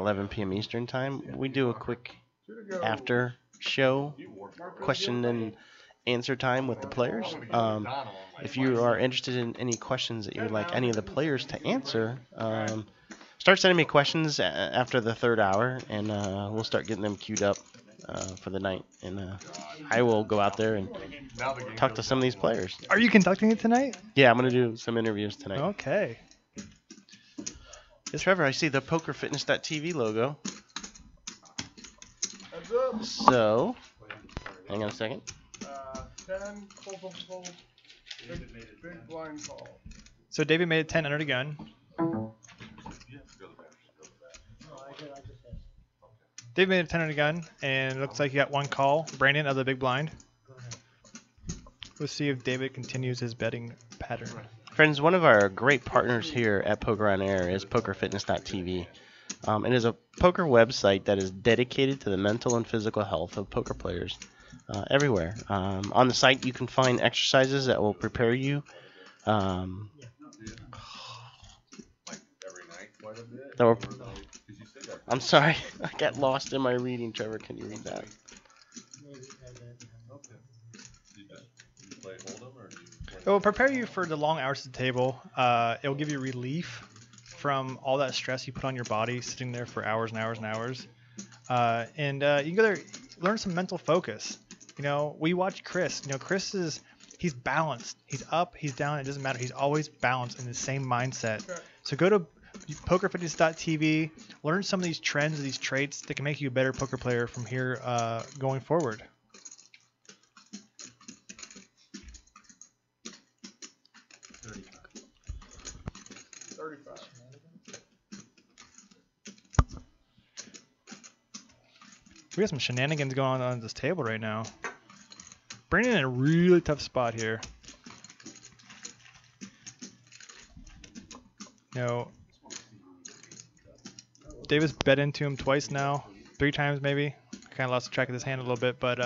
11 p.m. Eastern time, we do a quick after show question and answer time with the players. If you are interested in any questions that you would like any of the players to answer, start sending me questions after the 3rd hour, and we'll start getting them queued up for the night. And I will go out there and talk to some of these players. Are you conducting it tonight? Yeah, I'm going to do some interviews tonight. Okay. Yes, Trevor, I see the PokerFitness.tv logo. So, hang on a second. 10, fold, big blind call. So David made a 10 under the gun. David made a 10 under the gun, and it looks like he got 1 call. Brandon of the big blind. Let's see if David continues his betting pattern. Friends, one of our great partners here at Poker on Air is PokerFitness.tv. It is a poker website that is dedicated to the mental and physical health of poker players everywhere. On the site, you can find exercises that will prepare you. I'm sorry, I got lost in my reading. Trevor, can you read that? It will prepare you for the long hours at the table. It will give you relief from all that stress you put on your body sitting there for hours and hours and hours. And you can go there, learn some mental focus. You know, we watch Chris. You know, he's balanced. He's up, he's down. It doesn't matter. He's always balanced in the same mindset. So go to PokerFitness.tv, learn some of these trends, these traits that can make you a better poker player from here going forward. We got some shenanigans going on this table right now. Brandon in a really tough spot here. You know, Davis bet into him twice now, 3 times maybe. Kind of lost track of his hand a little bit, but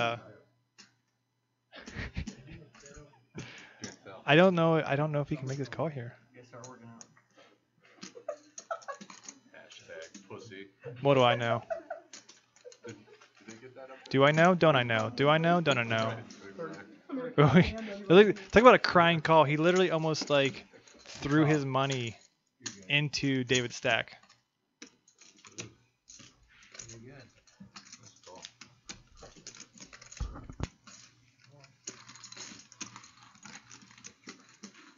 I don't know if he can make this call here. What do I know? Do I know? Don't I know? Do I know? Don't I know? Talk about a crying call. He literally almost like threw his money into David's stack.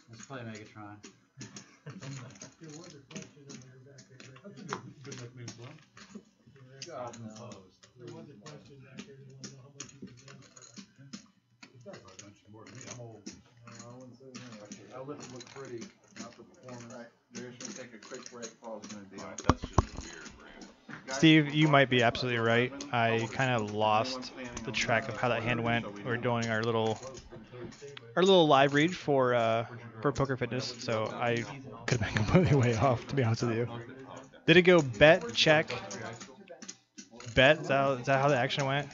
Let's play Megatron. I'll let it look pretty, not the performance. Right. We're just going to take a quick break. Paul's going to be on. That's just a weird brand. Steve, you might be absolutely right. I kind of lost the track of how that hand went. We were doing our little live read for Poker Fitness, so I could have been completely way off, to be honest with you. Did it go bet, check, bet? Is that how the action went?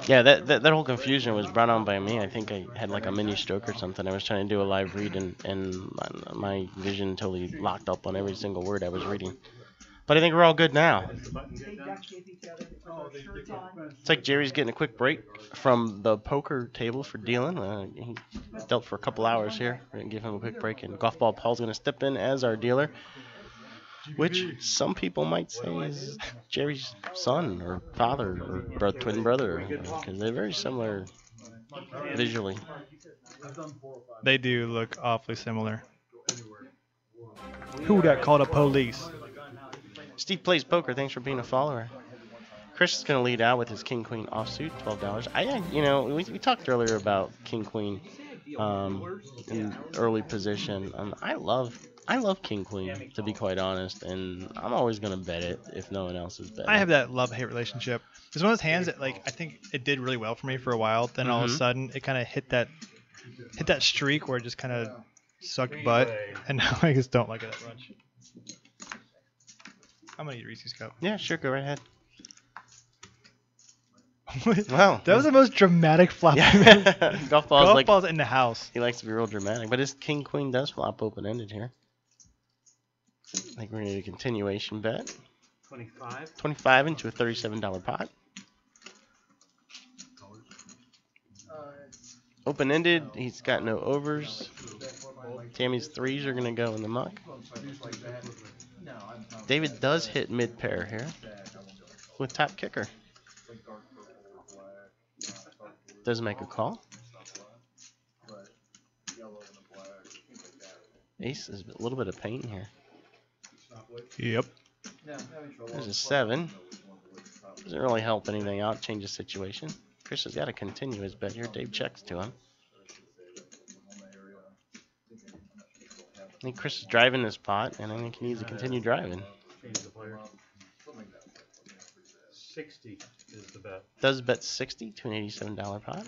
Yeah, that whole confusion was brought on by me. I think I had like a mini stroke or something. I was trying to do a live read, and my vision totally locked up on every single word I was reading. But I think we're all good now. It's like Jerry's getting a quick break from the poker table for dealing. He dealt for a couple hours here. We're going to give him a quick break, and Golf Ball Paul's going to step in as our dealer, which some people might say is Jerry's son or father or twin brother, because they're very similar visually. They do look awfully similar. Who got called a police? Steve Plays Poker, thanks for being a follower. Chris is going to lead out with his King Queen offsuit, $12. We talked earlier about King Queen in early position. I love King Queen, to be quite honest, and I'm always going to bet it if no one else is betting. I have that love-hate relationship. It's one of those hands that, like, I think it did really well for me for a while. Then all of a sudden, it kind of hit that streak where it just kind of sucked butt, and now I just don't like it that much. I'm gonna eat Reese's cup. Yeah, sure, go right ahead. Wow. That was the most dramatic flop. Yeah. Golf balls Golf like balls in the house. he likes to be real dramatic, but his king queen does flop open ended here. I think we're gonna do a continuation bet. 25. 25 into a $37 pot. Open ended. He's got no overs. Tammy's threes are gonna go in the muck. David does hit mid pair here with top kicker. Does make a call. Ace is a little bit of pain here. Yep. There's a 7. Doesn't really help anything out, change the situation. Chris has got to continue his bet here. Dave checks to him. I think Chris is driving this pot, and I think he needs to continue driving. Change the player. 60 is the bet. Does bet 60 to an $87 pot.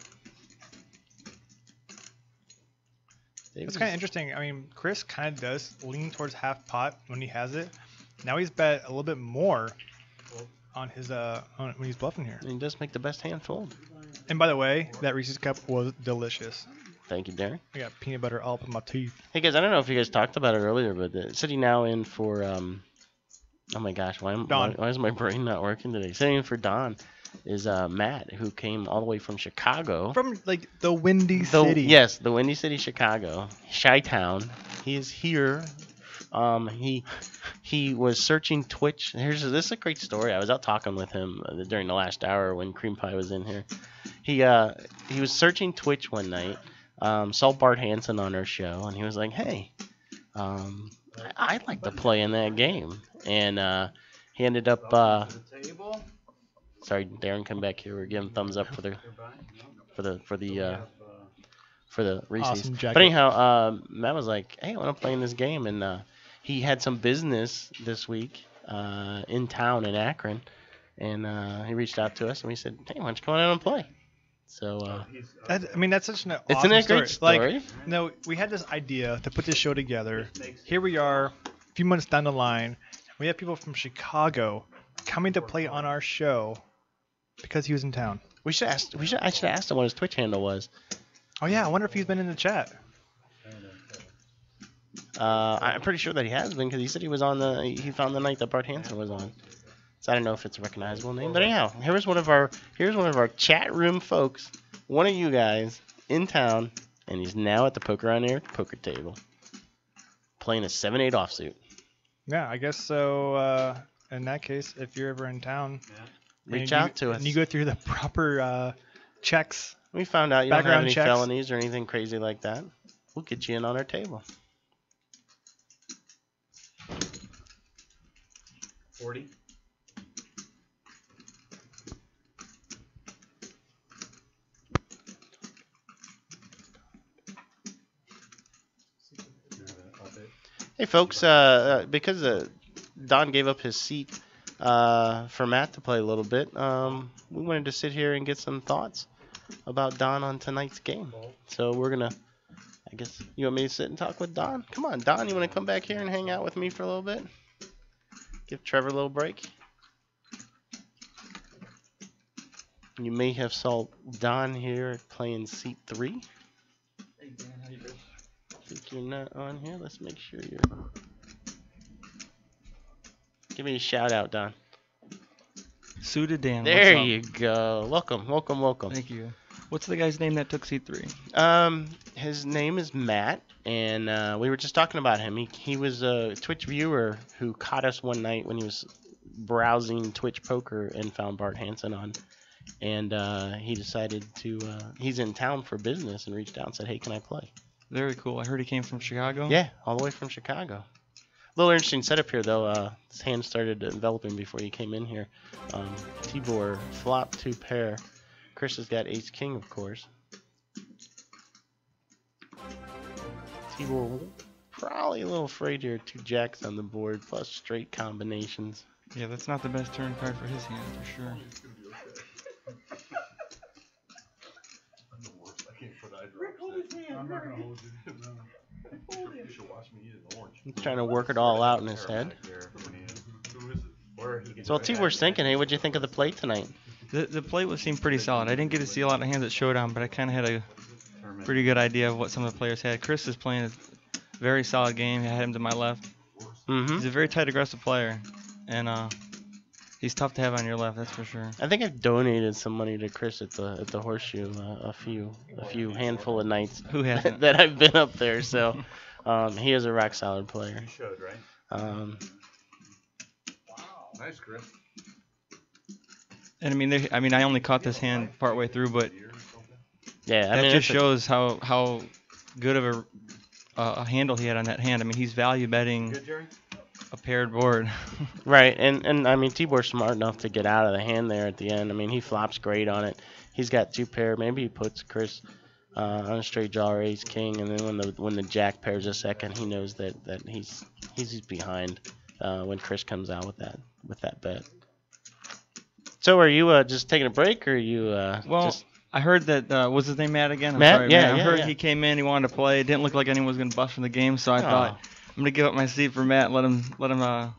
It's kind of interesting. I mean, Chris kind of does lean towards half pot when he has it. Now he's bet a little bit more on his when he's bluffing here. And he does make the best hand fold. And by the way, that Reese's cup was delicious. Thank you, Darren. I got peanut butter all up in my teeth. Hey guys, I don't know if you guys talked about it earlier, but sitting now in for oh my gosh, why is my brain not working today? Sitting in for Don is Matt, who came all the way from Chicago. From like the Windy City. Yes, the Windy City, Chicago, Chi-Town. He is here. He was searching Twitch. This is a great story. I was out talking with him during the last hour when Cream Pie was in here. He was searching Twitch one night. Saw Bart Hansen on our show, and he was like, "Hey, I'd like to play in that game." And he ended up. Sorry, Darren, come back here. We're giving thumbs up for the Reese's. Awesome jacket. But anyhow, Matt was like, "Hey, I want to play in this game," and he had some business this week in town in Akron, and he reached out to us and we said, "Hey, why don't you come on out and play?" So that's such an it's awesome a story. great story. Like, no, we had this idea to put this show together. Here we are, a few months down the line. We have people from Chicago coming to play on our show because he was in town. I should have asked him what his Twitch handle was. Oh yeah, I wonder if he's been in the chat. I'm pretty sure that he has been because he said he found the night that Bart Hansen was on. So I don't know if it's a recognizable name, but anyhow, here's one of our chat room folks, one of you guys in town, and he's now at the Poker on Air poker table, playing a 7-8 offsuit. Yeah, I guess so. In that case, if you're ever in town, reach out to us. And you go through the proper checks. We found out you don't have background any checks. felonies or anything crazy like that. We'll get you in on our table. 40. Hey folks, because Don gave up his seat for Matt to play a little bit, we wanted to sit here and get some thoughts about Don on tonight's game. So we're gonna, I guess, you want me to sit and talk with Don? Come on, Don, you want to come back here and hang out with me for a little bit? Give Trevor a little break. You may have saw Don here playing seat 3. Hey Dan, how you doing? I think you're not on here. Let's make sure you're. Give me a shout out, Don. Suited Dan. There what's up? you go. Welcome. Thank you. What's the guy's name that took seat 3? His name is Matt, and we were just talking about him. He was a Twitch viewer who caught us one night when he was browsing Twitch poker and found Bart Hansen on, and he decided to. He's in town for business and reached out and said, "Hey, can I play?" Very cool. I heard he came from Chicago. Yeah, all the way from Chicago. A little interesting setup here, though. His hand started developing before he came in here. Tibor flop 2 pair. Chris has got ace king, of course. Tibor probably a little afraid here. 2 jacks on the board plus straight combinations. Yeah, that's not the best turn card for his hand, for sure. He's trying to work it all out in his head. So Tibor's thinking, hey, what'd you think of the play tonight? The play seemed pretty solid. I didn't get to see a lot of hands at Showdown, but I kind of had a Tournament. pretty good idea of what some of the players had. Chris is playing a very solid game. I had him to my left. Mm-hmm. He's a very tight, aggressive player, and he's tough to have on your left, that's for sure. I think I've donated some money to Chris at the Horseshoe a few handful of nights Who hasn't? that I've been up there. So he is a rock solid player. You showed, right? Nice, Chris. And I mean, I only caught this hand partway through, but Yeah, I that mean, just shows how good of a handle he had on that hand. I mean, he's value betting Good, Jerry? a paired board. right, and I mean, Tibor's smart enough to get out of the hand there at the end. I mean, he flops great on it. He's got 2 pair. Maybe he puts Chris on a straight draw or ace king, and then when the jack pairs a second, he knows that he's behind when Chris comes out with that bet. So are you just taking a break, or are you Well, just... I heard that, what's his name, Matt again? Matt? Sorry, Yeah, Matt. I yeah, heard yeah. he came in, he wanted to play. It didn't look like anyone was going to bust from the game, so I thought, I'm going to give up my seat for Matt, let him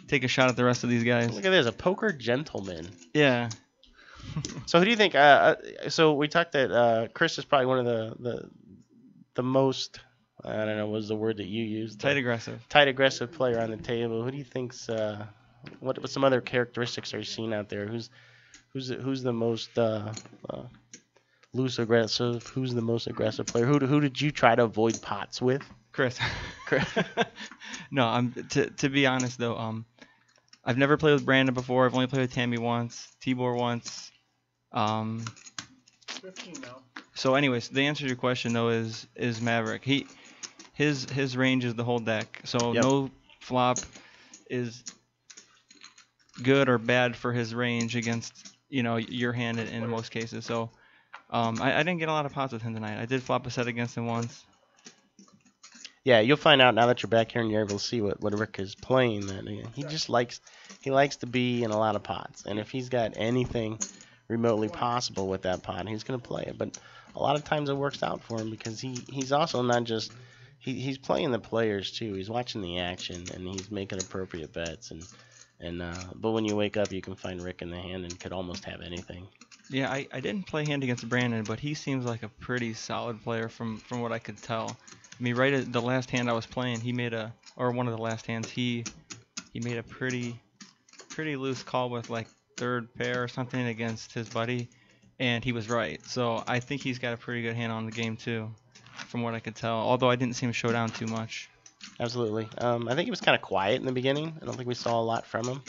take a shot at the rest of these guys. Look at this, a poker gentleman. Yeah. So who do you think? So we talked that Chris is probably one of the most, I don't know, what was the word that you used? Tight aggressive. Tight aggressive player on the table. Who do you think's what some other characteristics are you seeing out there? Who's the most loose aggressive? Who's the most aggressive player? Who did you try to avoid pots with? Chris. No, to be honest though, I've never played with Brandon before. I've only played with Tammy once, Tibor once. 15 now. So anyways, the answer to your question though is Maverick. His range is the whole deck. So Yep. no flop is good or bad for his range against your hand in most cases. So I didn't get a lot of pots with him tonight. I did flop a set against him once. Yeah, you'll find out now that you're back here and you're able to see what Rick is playing. That he just likes to be in a lot of pots, and if he's got anything remotely possible with that pot, he's gonna play it. But a lot of times it works out for him because he's also not just he's playing the players too. He's watching the action and he's making appropriate bets. But when you wake up, you can find Rick in the hand and could almost have anything. Yeah, I didn't play hand against Brandon, but he seems like a pretty solid player from what I could tell. I mean, right at the last hand I was playing, one of the last hands, he made a pretty loose call with like third pair or something against his buddy, and he was right. So I think he's got a pretty good hand on the game too, from what I could tell. Although I didn't see him show down too much. Absolutely. I think he was kind of quiet in the beginning. I don't think we saw a lot from him.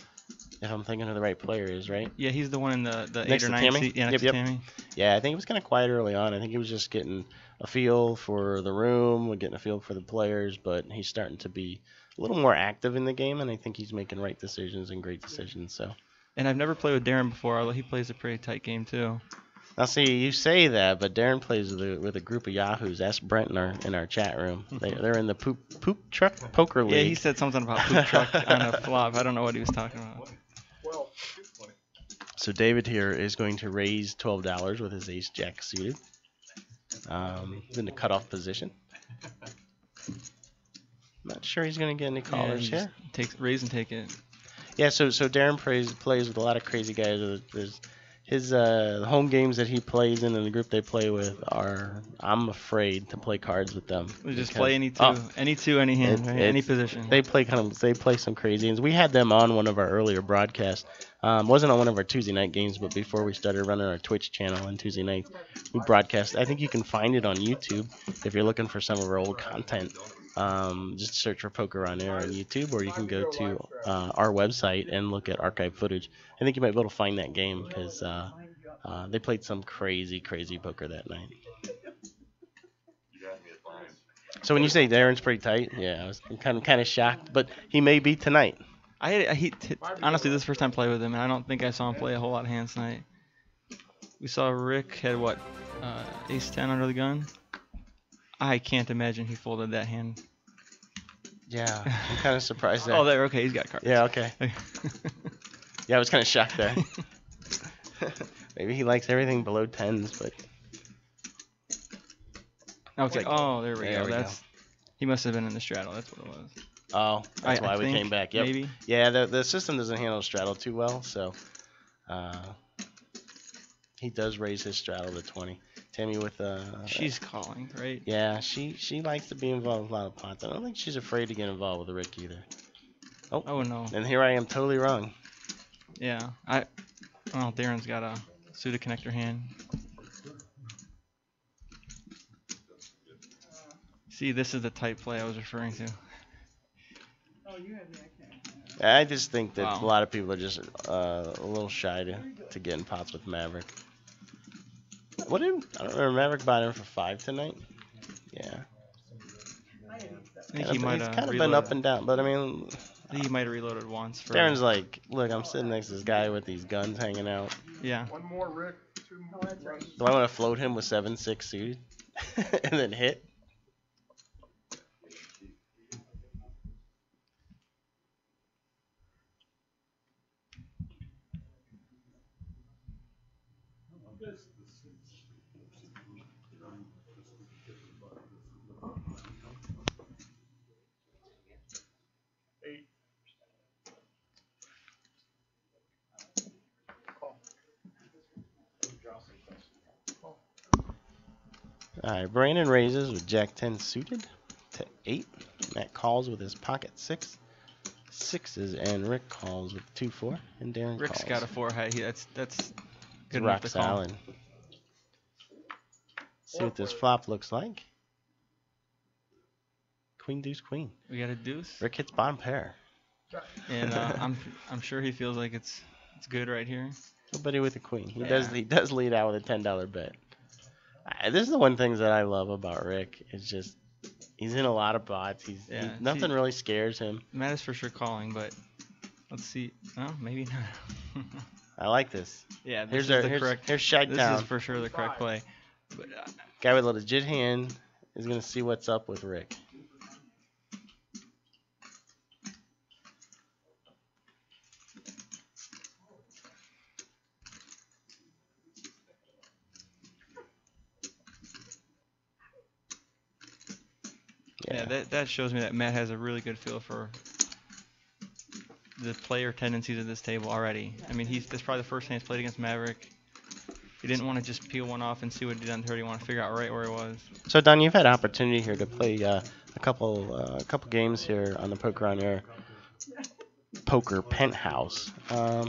If I'm thinking of the right player is, right? Yeah, he's the one in the Next 8 or to 9 Tammy? seat. Yeah, Yep, next yep. to Tammy. Yeah, I think he was kind of quiet early on. I think he was just getting a feel for the room, getting a feel for the players, but he's starting to be a little more active in the game, and I think he's making right decisions and great decisions. So. And I've never played with Darren before, although he plays a pretty tight game too. Now, see, you say that, but Darren plays with a group of yahoos. Ask Brent in our chat room. They're in the poop truck poker league. Yeah, he said something about poop truck on a flop. I don't know what he was talking about. Well, So David here is going to raise $12 with his ace jack suited. In the cutoff position. Not sure he's going to get any callers here. Raise and take it. Yeah, so Darren plays with a lot of crazy guys. There's his home games that he plays in and the group they play with are, I'm afraid to play cards with them. We just because- play any two, any hand, right? Any position. They play some crazy hands. We had them on one of our earlier broadcasts. Wasn't on one of our Tuesday night games, but before we started running our Twitch channel on Tuesday nights, we broadcast. I think you can find it on YouTube if you're looking for some of our old content. Just search for Poker on Air on YouTube, or you can go to our website and look at archive footage. I think you might be able to find that game because they played some crazy poker that night. So when you say Darren's pretty tight, yeah, I was kind of shocked, but he may be tonight. Honestly, this is the first time I played with him, and I don't think I saw him play a whole lot of hands tonight. We saw Rick had what, ace 10 under the gun. I can't imagine he folded that hand. Yeah, I'm kind of surprised there. Oh, there. Okay, he's got cards. Yeah, okay. Yeah, I was kind of shocked there. Maybe he likes everything below 10s, but... Okay. Oh, there we There go. we go. He must have been in the straddle. That's what it was. Oh, that's I why we think, came back. Yep. maybe. Yeah, the system doesn't handle straddle too well, so He does raise his straddle to 20. Tammy with She's calling, right? yeah, she likes to be involved with a lot of pots. I don't think she's afraid to get involved with Rick either. Oh no. And here I am totally wrong. Yeah. Well, Darren's got a suited connector hand. See, this is the type play I was referring to. I just think that Wow. a lot of people are just a little shy to get in pots with Maverick. I don't remember, Maverick bought him for 5 tonight. Yeah. I think he might He's have kind of been reloaded. up and down, but I mean, I think he might have reloaded once. For, Darren's like, look, I'm sitting next to this guy with these guns hanging out. Yeah. One more, Rick. 2 more. Do I want to float him with 7-6 suited and then hit? Alright, Brandon raises with Jack 10 suited to 8. Matt calls with his pocket 6. 6s, and Rick calls with 2-4, and Darren Rick's calls. got a 4 high. That's good Rock enough to call. solid. See what this flop looks like. Queen, deuce, queen. We got a deuce, Rick hits bottom pair. and I'm sure he feels like it's good right here. Nobody with a queen. He Yeah. does lead out with a $10 bet. This is the one thing that I love about Rick. It's just he's in a lot of pots. Yeah, Nothing really scares him. Matt is for sure calling, but let's see. Oh, maybe not. I like this. Yeah, this Here's is our the here's correct. here's Shite This Town. is for sure the correct play. But Guy with a legit hand is gonna see what's up with Rick. yeah, that shows me that Matt has a really good feel for the player tendencies of this table already. I mean, that's probably the first hand he's played against Maverick. He didn't want to just peel one off and see what he did on turn. He wanted to figure out right where he was. So Don, you've had opportunity here to play a couple games here on the Poker on Air Poker Penthouse. Why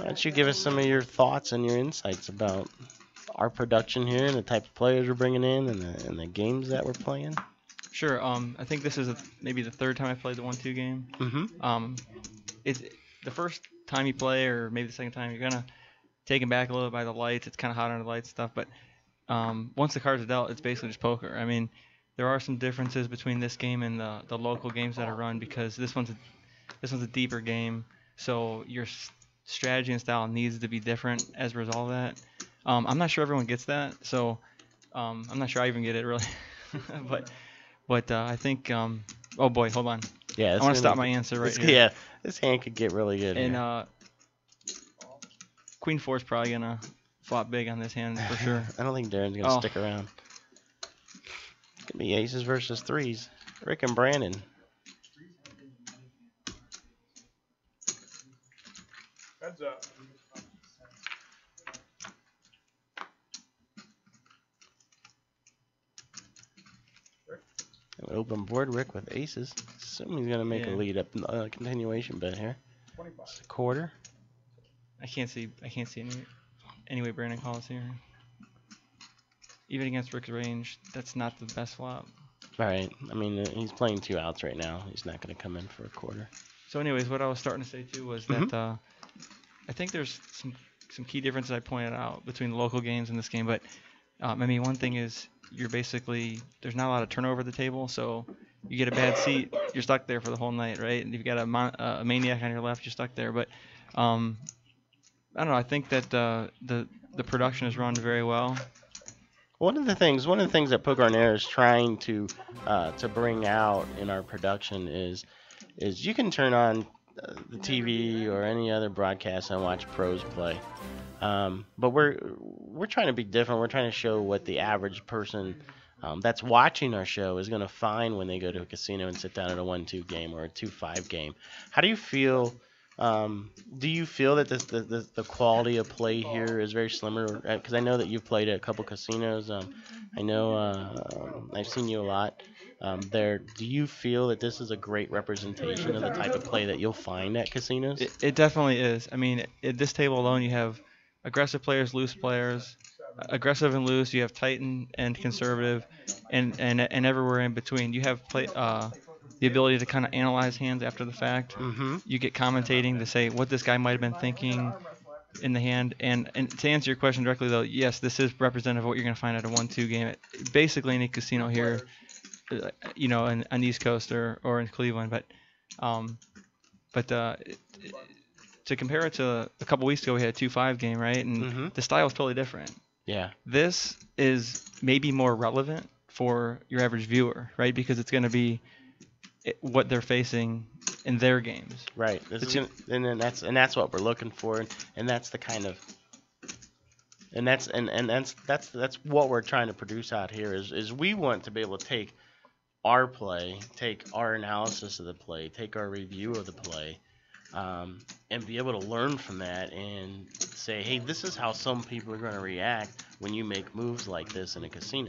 don't you give us some of your thoughts and your insights about our production here and the type of players we're bringing in and the games that we're playing? Sure. I think this is maybe the third time I played the 1-2 game. Mm-hmm. It's the first time you play, or maybe the second time, you're gonna taken back a little by the lights. It's kind of hot under the lights and stuff, but once the cards are dealt, it's basically just poker. I mean, there are some differences between this game and the local games that are run, because this one's a deeper game, so your strategy and style needs to be different as a result of that. I'm not sure everyone gets that, so I'm not sure I even get it really, but I think oh boy, hold on. Yeah, I want to stop my answer right here. Yeah, this hand could get really good. And here. Queen 4 is probably gonna flop big on this hand for sure. I don't think Darren's gonna stick around. It's gonna be aces versus threes. Rick and Brandon. Heads up. An open board, Rick with aces. Assuming he's gonna make a lead up continuation bet here. 25. It's a quarter. I can't see any way Brandon calls here. Even against Rick's range, that's not the best flop. All right. I mean, he's playing 2 outs right now. He's not gonna come in for a quarter. So, anyways, what I was starting to say too was that I think there's some key differences I pointed out between the local games and this game. But I mean, one thing is there's not a lot of turnover at the table, so you get a bad seat, you're stuck there for the whole night, right? And if you've got a maniac on your left, you're stuck there. But I don't know. I think that the production is run very well. One of the things that Poker on Air is trying to bring out in our production is you can turn on the TV or any other broadcast and watch pros play, but we're trying to be different. We're trying to show what the average person that's watching our show is going to find when they go to a casino and sit down at a 1-2 game or a 2-5 game. How do you feel Do you feel that the quality of play here is very similar? Because I know that you've played at a couple casinos. I know I've seen you a lot there. Do you feel that this is a great representation of the type of play that you'll find at casinos? It definitely is. I mean, at this table alone, you have aggressive players, loose players. Aggressive and loose. You have tight and conservative, and everywhere in between. You have the ability to kind of analyze hands after the fact. Mm-hmm. You get commentating to say what this guy might have been thinking in the hand. And to answer your question directly, though, yes, this is representative of what you're going to find at a 1-2 game. Basically, any casino here, on the East Coast or in Cleveland. But to compare it to a couple weeks ago, we had a 2-5 game, right? And the style is totally different. Yeah. This is maybe more relevant for your average viewer, right? Because it's going to be what they're facing in their games. Right. And that's what we're looking for, and that's the kind of that's what we're trying to produce out here is we want to be able to take our play, take our analysis of the play, take our review of the play, and be able to learn from that and say, hey, this is how some people are going to react when you make moves like this in a casino.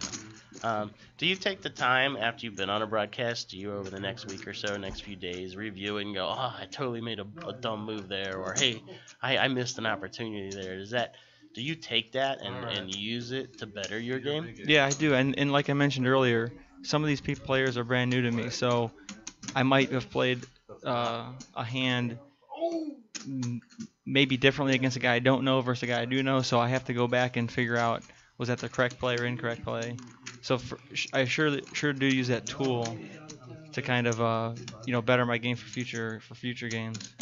Do you take the time after you've been on a broadcast, do you over the next week or so, next few days, review it and go, oh, I totally made a dumb move there, or hey, I missed an opportunity there? Do you take that and use it to better your game? Yeah, I do. And like I mentioned earlier, some of these players are brand new to me, so I might have played a hand maybe differently against a guy I don't know versus a guy I do know, so I have to go back and figure out, was that the correct play or incorrect play? So I sure do use that tool to kind of better my game for future games.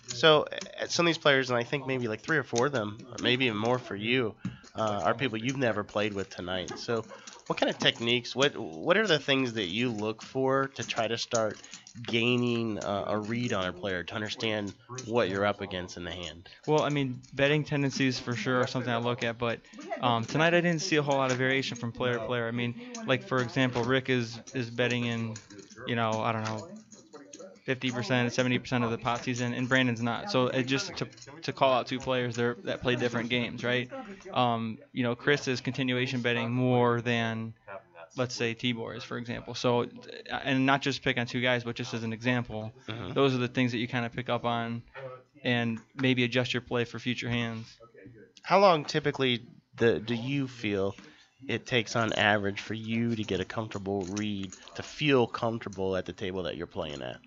So some of these players, and I think maybe like 3 or 4 of them, or maybe even more for you, are people you've never played with tonight. So what kind of techniques, what are the things that you look for to try to start gaining a read on a player to understand what you're up against in the hand? Well, I mean, betting tendencies for sure are something I look at, but tonight I didn't see a whole lot of variation from player to player. I mean, like for example, Rick is betting in, I don't know, 50%, 70% of the pots he's in, and Brandon's not. So it just to call out 2 players there that play different games, right? Chris is continuation betting more than, let's say, Tibor is, for example. So, and not just pick on 2 guys, but just as an example, those are the things that you kind of pick up on and maybe adjust your play for future hands. How long typically do you feel it takes on average for you to get a comfortable read, to feel comfortable at the table that you're playing at?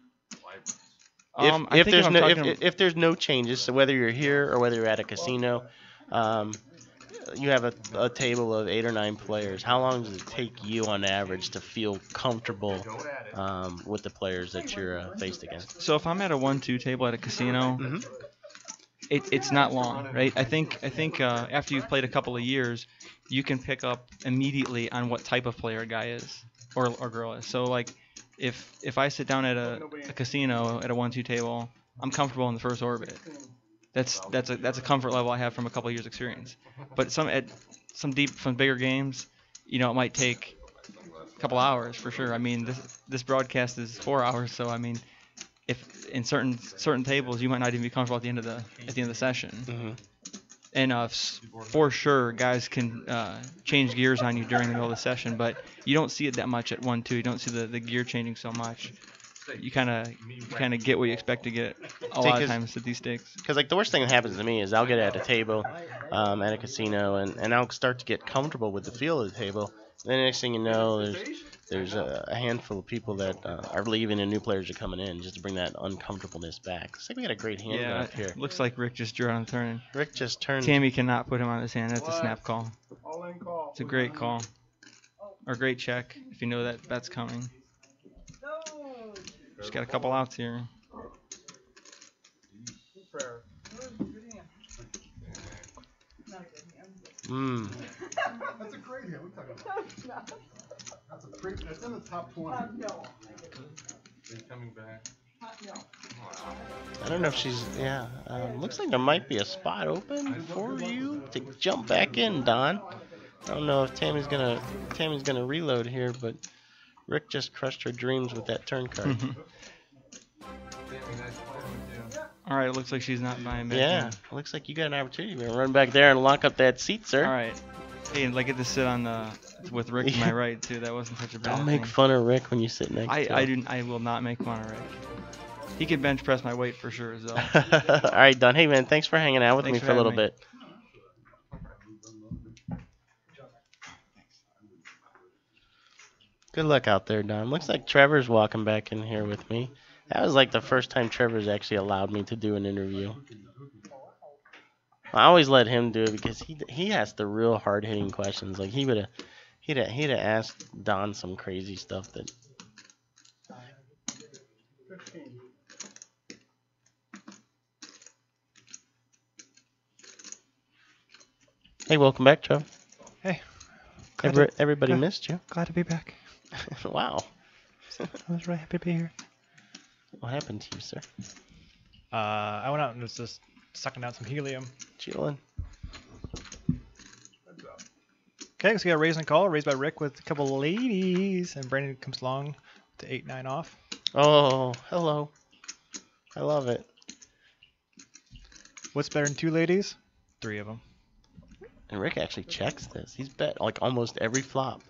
If there's no changes, so whether you're here or whether you're at a casino, you have a table of 8 or 9 players. How long does it take you on average to feel comfortable with the players that you're faced against? So if I'm at a 1-2 table at a casino, it's not long, right? I think after you've played a couple of years, you can pick up immediately on what type of player a guy is or girl is. So like if I sit down at a casino at a 1-2 table, I'm comfortable in the first orbit. That's a comfort level I have from a couple of years experience. But some bigger games, it might take a couple hours for sure. I mean, this broadcast is 4 hours, so I mean, if in certain tables you might not even be comfortable at the end of the session. And for sure, guys can change gears on you during the middle of the session, but you don't see it that much at 1-2. You don't see the gear changing so much. You kind of get what you expect to get a lot of times at these stakes. Because like the worst thing that happens to me is I'll get at a table at a casino and I'll start to get comfortable with the feel of the table. And then the next thing you know, there's a handful of people that are leaving and new players are coming in just to bring that uncomfortableness back. It's like we got a great hand up here. Looks like Rick just drew on a turn. Rick just turned. Tammy cannot put him on his hand. That's a snap call. It's a great call. Or great check if you know that that's coming. Just got a couple outs here. That's a great hit. What are you talking about? That's a pretty. It's in the top 20. He's coming back. I don't know if she's. Yeah. Looks like there might be a spot open for you to jump back in, Don. I don't know if Tammy's gonna reload here, but Rick just crushed her dreams with that turn card. All right, it looks like she's not buying back Yeah, in. looks like you got an opportunity to run back there and lock up that seat, sir. All right. Hey, and I get to sit on with Rick to my right too. That wasn't such a bad Don't make thing. fun of Rick when you sit next to him. I will not make fun of Rick. He can bench press my weight for sure as well. All right, Don. Hey, man, thanks for hanging out with Thanks me for for a little having me. bit. Good luck out there, Don. Looks like Trevor's walking back in here with me. That was like the first time Trevor's actually allowed me to do an interview. I always let him do it because he asked the real hard-hitting questions. Like he'd have asked Don some crazy stuff that. Hey, welcome back, Trevor. Hey. Everybody missed you. Glad to be back. Wow. I was really happy to be here. What happened to you, sir? I went out and was just sucking out some helium. Chilling. Okay, so we got a raise and call, raised by Rick with a couple ladies, and Brandon comes along to 8-9 off. Oh, hello. I love it. What's better than 2 ladies? 3 of them. And Rick actually checks this. He's bet like almost every flop.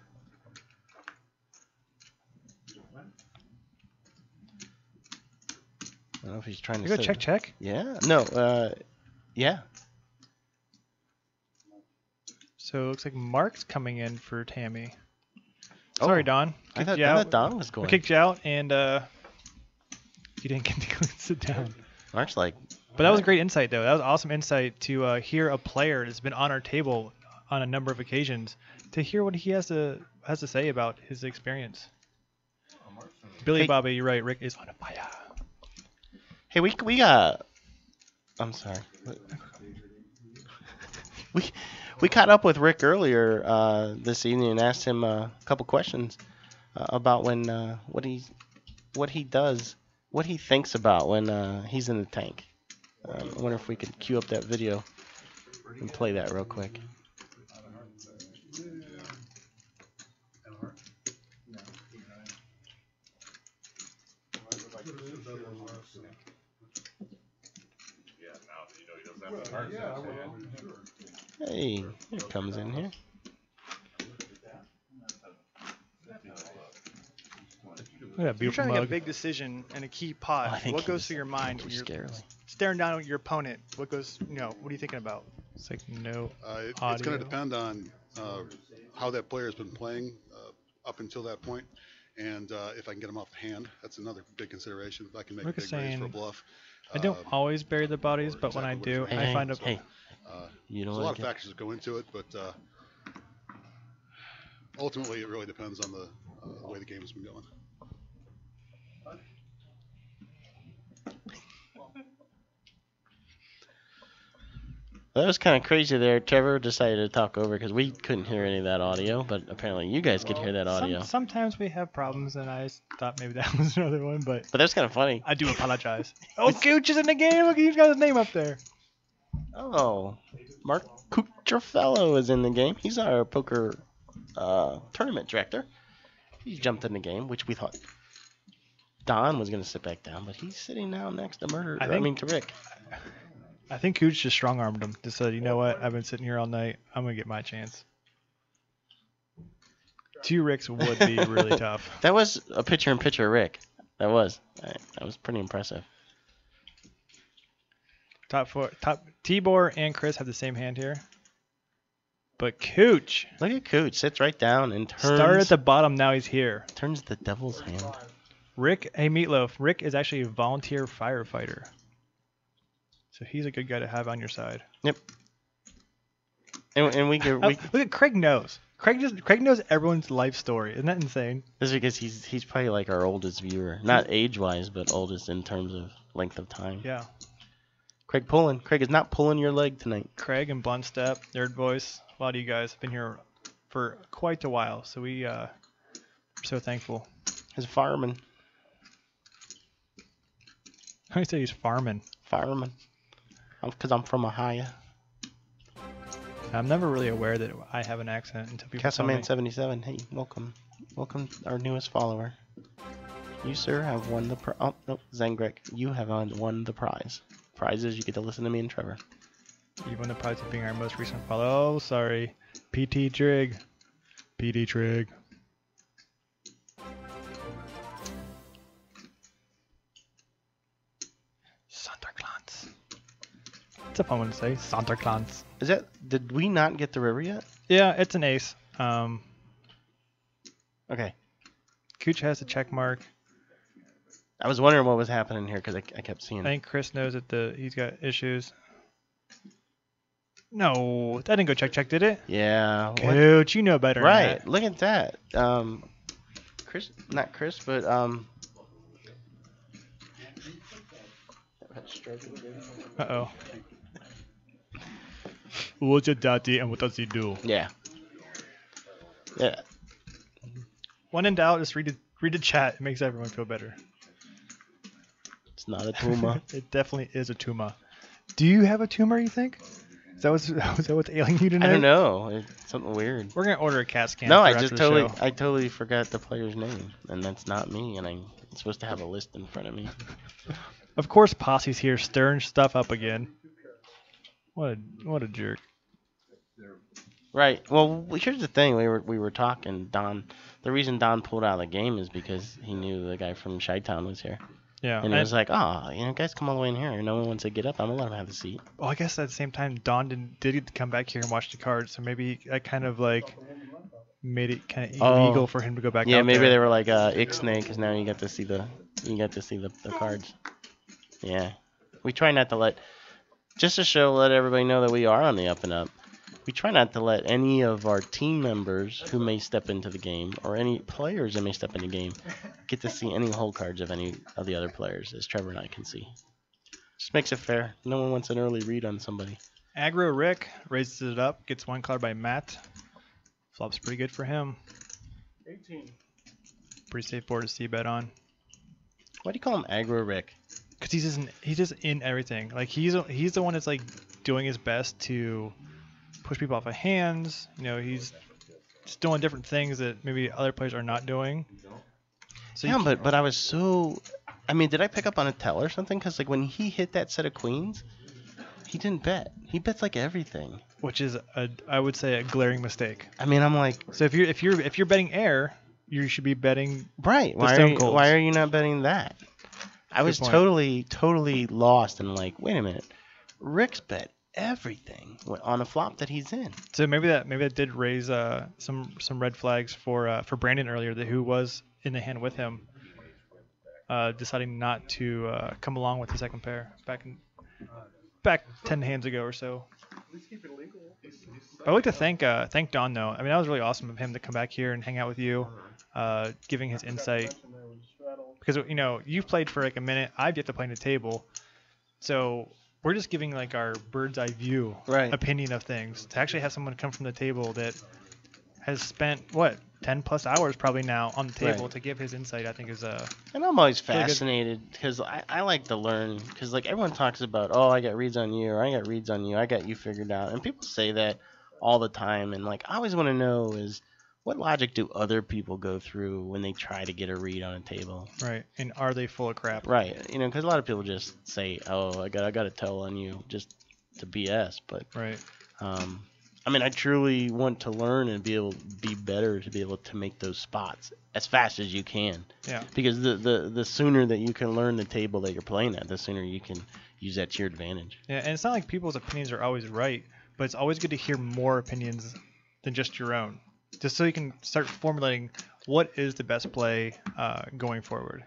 I don't know if he's trying to You go say. check. Yeah. No. Yeah. So it looks like Mark's coming in for Tammy. Sorry, Oh, Don. I Kicked thought, you I out. thought Don was We going. kicked you out, and you didn't get to go and sit down. Mark's like. But that was great insight, though. That was awesome insight to hear a player that's been on our table on a number of occasions, to hear what he has to say about his experience. Billy Hey. Bobby, you're right. Rick is on fire. Hey, we got. I'm sorry. We caught up with Rick earlier this evening and asked him a couple questions about when what he does, what he thinks about when he's in the tank. I wonder if we could cue up that video and play that real quick. Hey, here it comes in here. Look at that You're beautiful trying to get a mug. big decision and a key pot. I think What he goes was through your mind too when you're scary. staring down at your opponent? What goes? What are you thinking about? It's like no It's audio. going to depend on how that player has been playing up until that point, and if I can get him off the hand. That's another big consideration. If I can make Rick a is big raise for a saying, bluff. I don't always bury the bodies, but when I exactly do, what Hey, I hey, find a hey, you There's know a what? lot of factors that go into it, but ultimately it really depends on the way the game has been going. That was kind of crazy there. Trevor decided to talk over because we couldn't hear any of that audio, but apparently you guys could hear that audio. Sometimes we have problems, and I thought maybe that was another one, but But that's kind of funny. I do apologize. Oh, Gooch is in the game. Look, he's got his name up there. Oh, Mark Cucciafello is in the game. He's our poker tournament director. He jumped in the game, which we thought Don was going to sit back down, but he's sitting down next to to Rick. I think Gooch just strong-armed him. Just said, you know what? I've been sitting here all night. I'm going to get my chance. 2 Ricks would be really tough. That was a picture-in-picture Rick. That was pretty impressive. Top Tibor and Chris have the same hand here. But Cooch Look at Cooch. Sits right down and started at the bottom. Now he's here. turns the devil's hand. Rick, hey Meatloaf. Rick is actually a volunteer firefighter. So he's a good guy to have on your side. Yep. And we Look at Craig knows. Craig knows everyone's life story. Isn't that insane? this is because he's probably like our oldest viewer, not age-wise, but oldest in terms of length of time. Yeah. Craig pulling. Craig is not pulling your leg tonight. Craig and Blunt Step, Nerd Voice. A lot of you guys have been here for quite a while. So we are so thankful. His fireman. I say he's farming. Fireman. Because I'm from Ohio. I'm never really aware that I have an accent until people tell me. Castleman77. Hey, welcome. Welcome, our newest follower. You, sir, have won the prize. Oh, no, Zengrek. You have won the prize. prize is you get to listen to me and Trevor. You won the prize of being our most recent follow. Oh, sorry. PT Trig. PT Trig. Santerklans. It's a fun one to say. Santerklans. Is that? Did we not get the river yet? Yeah, it's an ace. Okay. Cooch has a check mark. I was wondering what was happening here because I kept seeing. I think Chris knows that he's got issues. No, that didn't go check, did it? Yeah. What? Coach, you know better. Right. Than Look at that. Chris, not Chris, but Uh-oh. What's your daddy and what does he do? Yeah. Yeah. When in doubt, just read the chat. It makes everyone feel better. It's not a tumor. It definitely is a tumor. Do you have a tumor, you think? Is that what's ailing you tonight? I don't know. It's something weird. We're going to order a CAT scan. No, for I after just the show. I totally forgot the player's name, and that's not me. And I'm supposed to have a list in front of me. Of course, Posse's here stirring stuff up again. What a jerk. Right. Well, here's the thing. We were talking. Don. The reason Don pulled out of the game is because he knew the guy from Chi-Town was here. Yeah. And he was like, oh, guys come all the way in here. No one wants to get up. I'm going to let him have the seat. Well, I guess at the same time, Don did get to come back here and watch the cards, so maybe I kind of like made it kind of illegal for him to go back. Yeah, out maybe there. they were like Ixnay, because now you get to see the cards. Yeah. We try not to let everybody know that we are on the up and up. We try not to let any of our team members who may step into the game, or any players that may step in the game, get to see any hole cards of any of the other players, as Trevor and I can see. Just makes it fair. No one wants an early read on somebody. Aggro Rick raises it up, gets one card by Matt. Flops pretty good for him. 18. Pretty safe board to c-bet on. Why do you call him Aggro Rick? Because he's just in everything. Like he's the one that's like doing his best to push people off of hands. He's just doing different things that maybe other players are not doing. So Yeah, but I was so... I mean, did I pick up on a tell or something? Because like when he hit that set of queens, he didn't bet. He bets like everything. which is I would say a glaring mistake. I mean, I'm like... So if you're betting air, you should be betting Right. the Why are you not betting that? I was point. totally lost and like, wait a minute. Rick's bet everything on a flop that he's in. So maybe that did raise some red flags for Brandon earlier, who was in the hand with him, deciding not to come along with the second pair back 10 hands ago or so. I'd like to thank Don though. I mean, that was really awesome of him to come back here and hang out with you, giving his insight. Because you've played for like a minute, I've yet to play in the table, so we're just giving like our bird's eye view opinion of things. To actually have someone come from the table that has spent 10 plus hours probably now on the table to give his insight, I think is And I'm always really good. fascinated because I like to learn, because like everyone talks about, oh, I got reads on you, or I got reads on you, I got you figured out, and people say that all the time, and like I always want to know is, what logic do other people go through when they try to get a read on a table? right. And are they full of crap? Right. Because a lot of people just say, oh, I got a tell on you just to BS. But Right. I mean, I truly want to learn and be able to be better to be able to make those spots as fast as you can. Yeah. Because the sooner that you can learn the table that you're playing at, the sooner you can use that to your advantage. Yeah, and it's not like people's opinions are always right, but it's always good to hear more opinions than just your own, just so you can start formulating what is the best play going forward.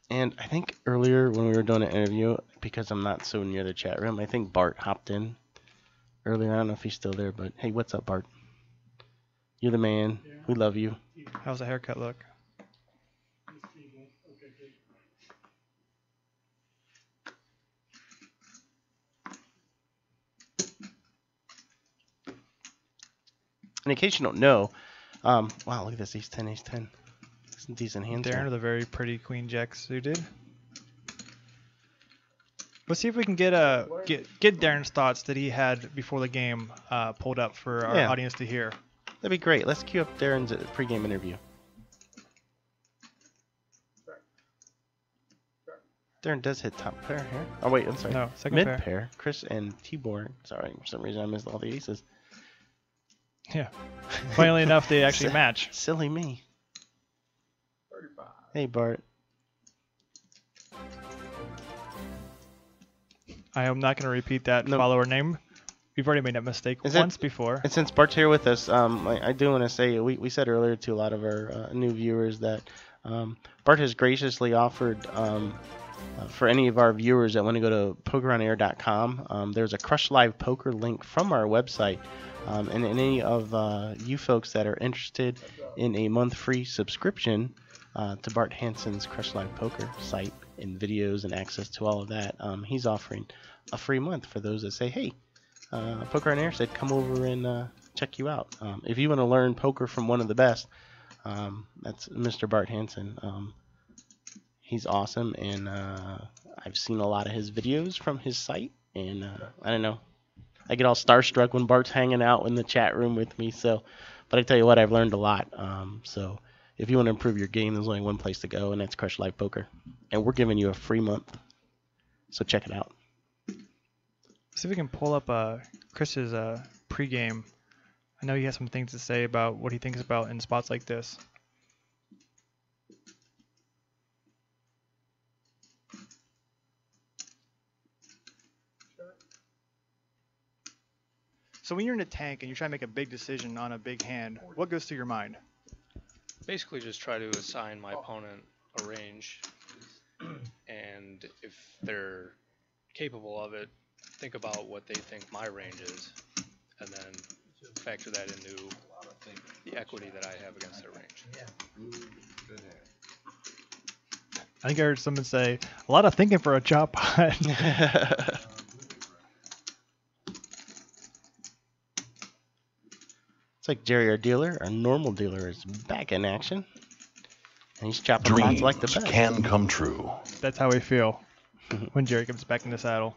And I think earlier when we were doing an interview, because I'm not so near the chat room, I think Bart hopped in earlier. I don't know if he's still there, but hey, what's up, Bart? You're the man. We love you. How's the haircut look? And in case you don't know, wow, look at this, ace 10, ace 10. Some decent hands Darren here. with a very pretty queen jack suited. Let's see if we can get Darren's thoughts that he had before the game pulled up for our audience to hear. That'd be great. Let's cue up Darren's pregame interview. Darren does hit top pair here. Oh wait, I'm sorry. No, second Mid pair. pair. Chris and Tibor. Sorry, for some reason I missed all the aces. Yeah. Funnily enough, they actually match. Silly me. 35. Hey Bart. I am not going to repeat that follower name. We've already made that mistake once before. And since Bart's here with us, I do want to say we said earlier to a lot of our new viewers that Bart has graciously offered for any of our viewers that want to go to pokeronair.com, there's a Crush Live Poker link from our website. And any of you folks that are interested in a month free subscription to Bart Hansen's Crush Live Poker site and videos and access to all of that, he's offering a free month for those that say, hey, Poker on Air said come over and check you out. If you want to learn poker from one of the best, that's Mr. Bart Hansen. He's awesome, and I've seen a lot of his videos from his site, and I don't know. I get all starstruck when Bart's hanging out in the chat room with me. So, but I tell you what, I've learned a lot. So if you want to improve your game, there's only one place to go, and that's Crush Live Poker. And we're giving you a free month. So check it out. See if we can pull up Chris's pregame. I know he has some things to say about what he thinks about in spots like this. So when you're in a tank and you're trying to make a big decision on a big hand, what goes through your mind? Basically just try to assign my opponent a range, and if they're capable of it, think about what they think my range is, and then factor that into the equity that I have against their range. I think I heard someone say, a lot of thinking for a chop pot. It's like Jerry, our dealer, our normal dealer, is back in action. And he's chopping pots like the best. Can come true. That's how we feel when Jerry comes back in the saddle.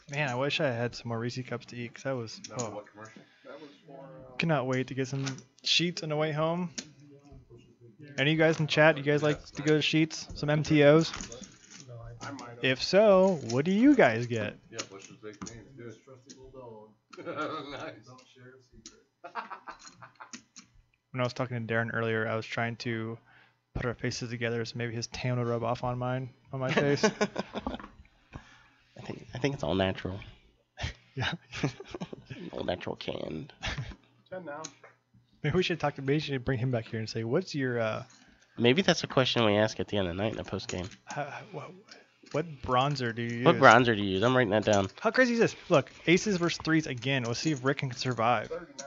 Man, I wish I had some more Reese cups to eat, because that was... Oh. Cannot wait to get some sheets on the way home. Any of you guys in chat, you guys like to go to sheets? Some MTOs? If so, what do you guys get? Yeah, what's his big name? Good. Nice. When I was talking to Darren earlier, I was trying to put our faces together so maybe his tan would rub off on my face. I think it's all natural. Yeah. All natural canned. 10 now. Maybe we should bring him back here and say, what's your Maybe that's a question we ask at the end of the night in the post game. what bronzer do you use? What bronzer do you use? I'm writing that down. How crazy is this? Look, aces versus threes again. We'll see if Rick can survive. 30 now.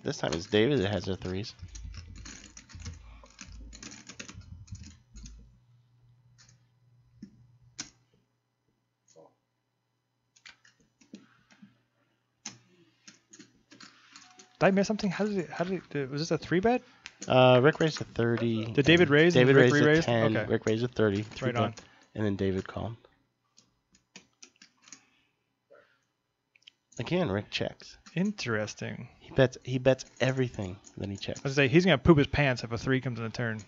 This time it's David that has the threes. Did I miss something? Was this a 3-bet? Rick raised a 30. Did David raise? David Rick raised a re-raised? 10. Okay. Rick raised a 30. Right on. And then David called. Again, Rick checks. Interesting. He bets everything, then he checks. I was gonna say he's gonna poop his pants if a 3 comes in a turn.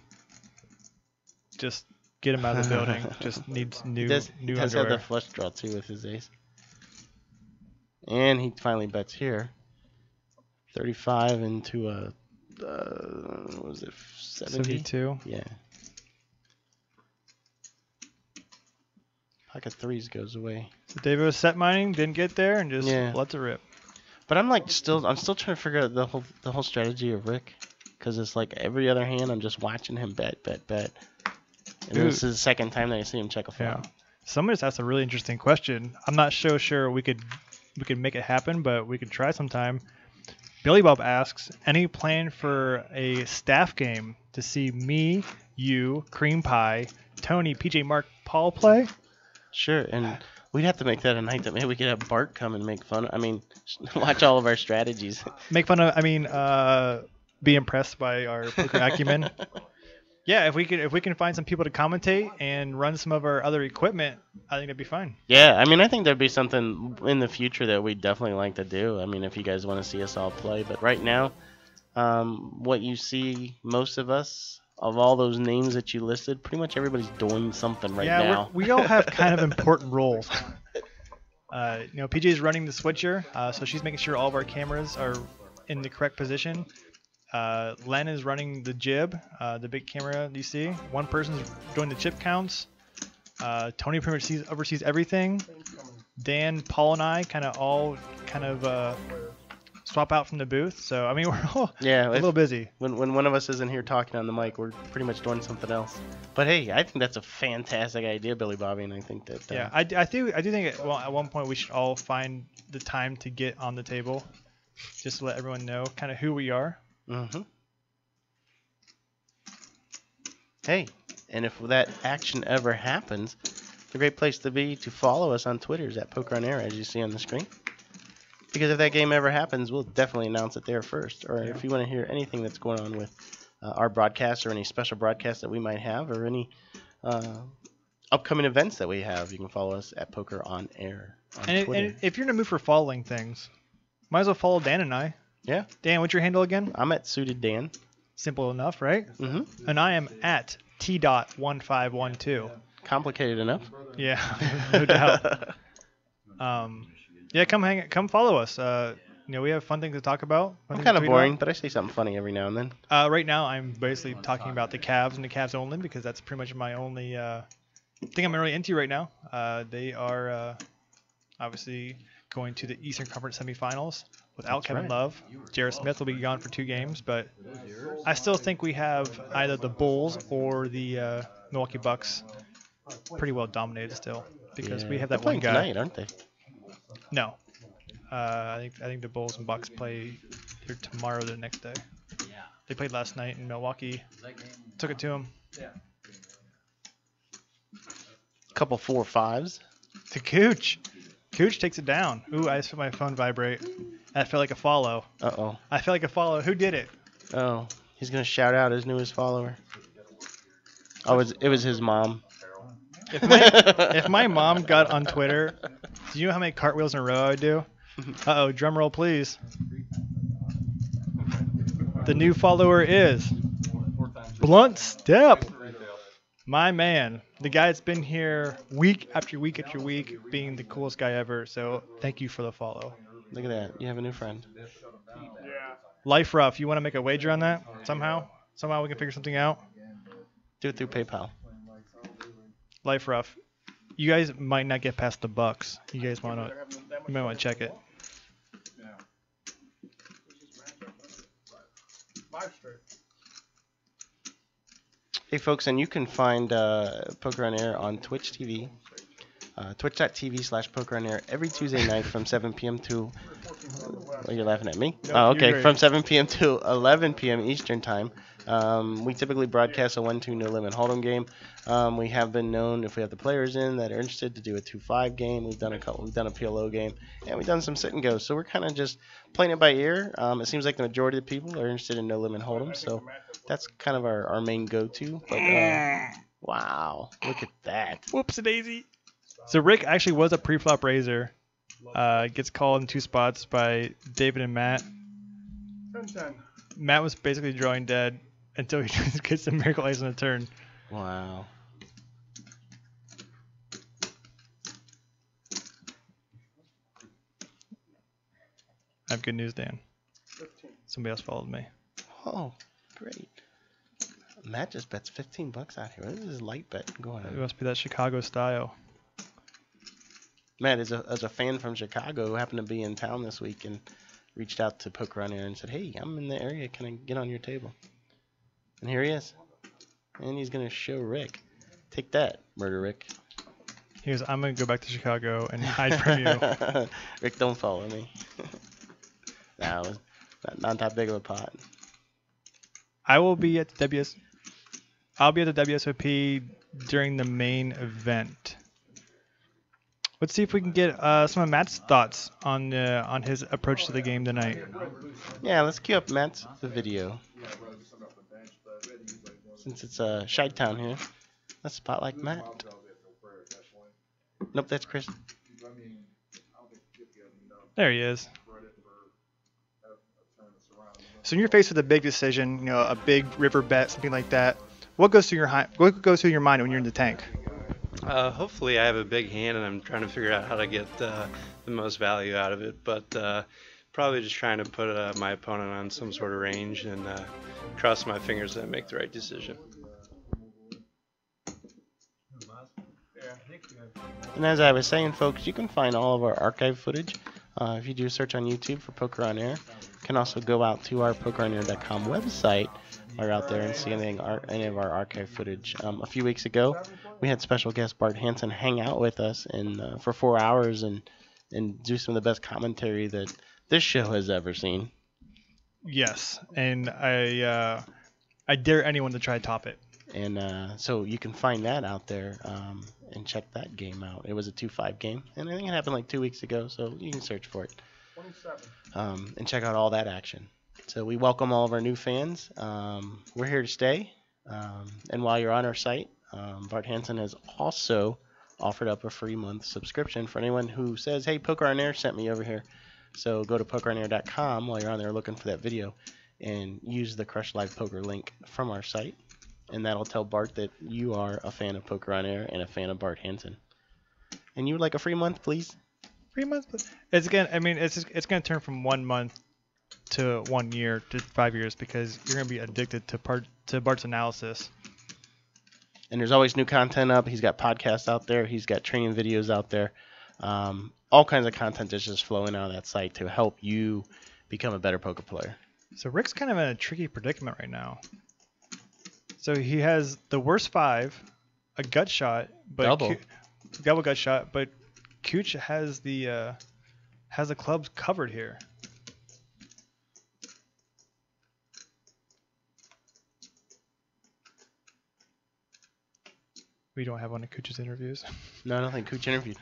Just get him out of the building. Just needs new He does have underwear. the flush draw too with his ace. And he finally bets here. 35 into a what was it, 70? 72. Yeah. Pocket threes goes away. So David was set mining, didn't get there, and just Yeah. lets it rip. But I'm still trying to figure out the whole strategy of Rick, because it's like every other hand I'm just watching him bet. And this is the second time that I see him check a Yeah. flop. Someone just asked a really interesting question. I'm not so sure we could make it happen, but we could try sometime. Billy Bob asks, any plan for a staff game to see me, you, Cream Pie, Tony, PJ Mark, Paul play? Sure, and we'd have to make that a night that maybe we could have Bart come and make fun. Watch all of our strategies. Make fun of, be impressed by our poker acumen. Yeah, if we can find some people to commentate and run some of our other equipment, I think that'd be fine. Yeah, I think there'd be something in the future that we'd definitely like to do. If you guys want to see us all play, but right now, what you see, most of us, of all those names that you listed, pretty much everybody's doing something right now. We all have kind of important roles. PJ is running the switcher, so she's making sure all of our cameras are in the correct position. Len is running the jib, the big camera you see. One person's doing the chip counts. Tony pretty much oversees everything. Dan, Paul, and I kind of swap out from the booth. So I mean, we're all a little busy. When one of us isn't here talking on the mic, we're pretty much doing something else. But hey, I think that's a fantastic idea, Billy Bobby, and I think that. I do think at one point we should all find the time to get on the table, just to let everyone know kind of who we are. Mm-hmm. Hey, and if that action ever happens, it's a great place to be to follow us on Twitter at Poker on Air, as you see on the screen. Because if that game ever happens, we'll definitely announce it there first. Or if you want to hear anything that's going on with our broadcasts or any special broadcasts that we might have or any upcoming events that we have, you can follow us at Poker on Air on Twitter. And if you're in the mood for following things, might as well follow Dan and I. Yeah. Dan, what's your handle again? I'm at Suited Dan. Simple enough, right? Mm-hmm. And I am at T.1512. Complicated enough. Yeah, no doubt. Come follow us. We have fun things to talk about. I'm kind of boring, but I say something funny every now and then. Right now, I'm basically talking about the Cavs and the Cavs only because that's pretty much my only thing I'm really into right now. They are obviously going to the Eastern Conference semifinals without Kevin Love. Jared Smith will be gone for 2 games, but I still think we have either the Bulls or the Milwaukee Bucks pretty well dominated still because we have that one guy. Tonight, aren't they? No, I think the Bulls and Bucks play either tomorrow or the next day. They played last night in Milwaukee. Took it to them. Couple 4-5s. To Cooch. Cooch takes it down. Ooh, I just felt my phone vibrate. That felt like a follow. Uh-oh. I felt like a follow. Who did it? Oh, he's going to shout out his newest follower. Oh, it was his mom. If my mom got on Twitter, do you know how many cartwheels in a row I would do? Uh-oh, drum roll please. The new follower is Blunt Step. My man. The guy that's been here week after week after week being the coolest guy ever. So thank you for the follow. Look at that. You have a new friend. Life Rough, you want to make a wager on that somehow? Somehow we can figure something out? Do it through PayPal. Life Rough. You guys might not get past the Bucks. You might want to check it. Hey folks, and you can find Poker on Air on Twitch TV, twitch.tv/Poker on Air every Tuesday night from 7 p.m. to. Well, you're laughing at me. No, okay, from 7 p.m. to 11 p.m. Eastern time. We typically broadcast a 1-2 no limit Holdem game. We have been known, if we have the players in that are interested, to do a 2-5 game. We've done a PLO game, and we've done some sit and go. So we're kind of just playing it by ear. It seems like the majority of the people are interested in no limit Holdem, so that's kind of our main go-to. But wow, look at that! Whoops-a-daisy. So Rick actually was a pre-flop raiser. Gets called in 2 spots by David and Matt. 10-10. Matt was basically drawing dead until he gets the miracle ice on the turn. Wow. I have good news, Dan. 15. Somebody else followed me. Oh, great. Matt just bets $15 out here. What is his light bet going It on? must be that Chicago style. Matt is a fan from Chicago who happened to be in town this week and reached out to Poker on Air and said, "Hey, I'm in the area. Can I get on your table?" And here he is. And he's going to show Rick. Take that, Murder Rick. He goes, I'm going to go back to Chicago and hide from you. Rick, don't follow me. No, it was not that big of a pot. I will be at the I'll be at the WSOP during the main event. Let's see if we can get some of Matt's thoughts on his approach to the game tonight. Yeah, let's cue up Matt's video. Since it's Chi-Town here, let's spotlight Matt. Nope, that's Chris. There he is. So when you're faced with a big decision, you know, a big river bet, something like that, what goes through your mind when you're in the tank? Hopefully I have a big hand and I'm trying to figure out how to get the most value out of it, but probably just trying to put my opponent on some sort of range and cross my fingers that I make the right decision. And as I was saying, folks, you can find all of our archive footage if you do a search on YouTube for Poker on Air. You can also go out to our pokeronair.com website while you're out there and see any of our archive footage. A few weeks ago, we had special guest Bart Hansen hang out with us and for 4 hours and do some of the best commentary that this show has ever seen. Yes, and I dare anyone to try to top it. And so you can find that out there and check that game out. It was a 2-5 game, and I think it happened like 2 weeks ago, so you can search for it. 27. And check out all that action. So we welcome all of our new fans. We're here to stay. And while you're on our site, Bart Hansen has also offered up a free month subscription for anyone who says, hey, Poker on Air sent me over here. So go to pokeronair.com while you're on there looking for that video and use the Crush Live Poker link from our site. And that'll tell Bart that you are a fan of Poker on Air and a fan of Bart Hansen. And you would like a free month, please? 3 months? It's gonna turn from 1 month to 1 year to 5 years because you're gonna be addicted to Bart's analysis. And there's always new content up. He's got podcasts out there. He's got training videos out there. All kinds of content is just flowing out of that site to help you become a better poker player. So Rick's kind of in a tricky predicament right now. So he has the worst 5, a gut shot, but double gut shot, but Cooch has the clubs covered here. We don't have one of Cooch's interviews. No, I don't think Cooch interviewed.